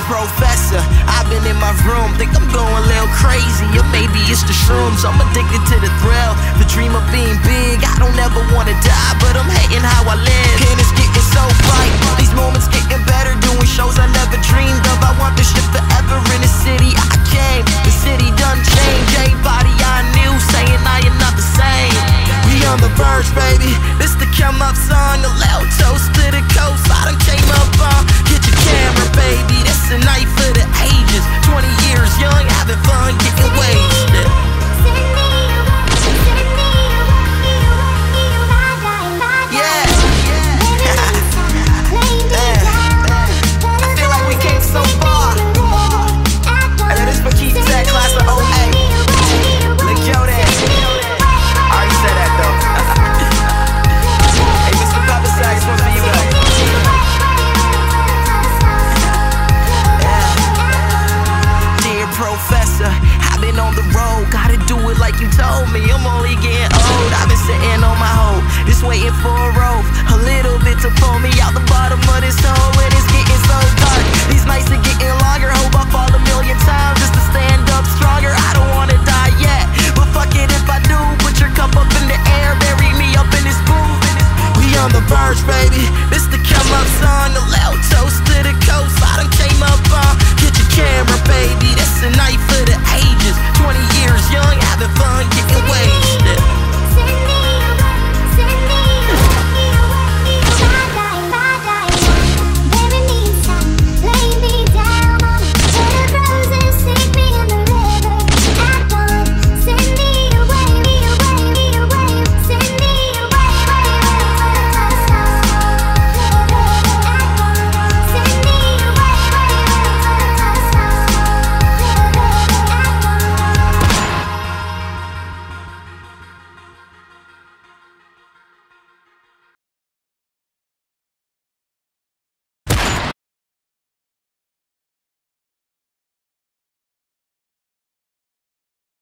professor. I've been in my room, think I'm going a little crazy, or maybe it's the shrooms. I'm addicted to the thrill, the dream of being big. I don't ever wanna die, but I'm hating how I live. And it's getting so bright, these moments getting better, doing shows I never dreamed.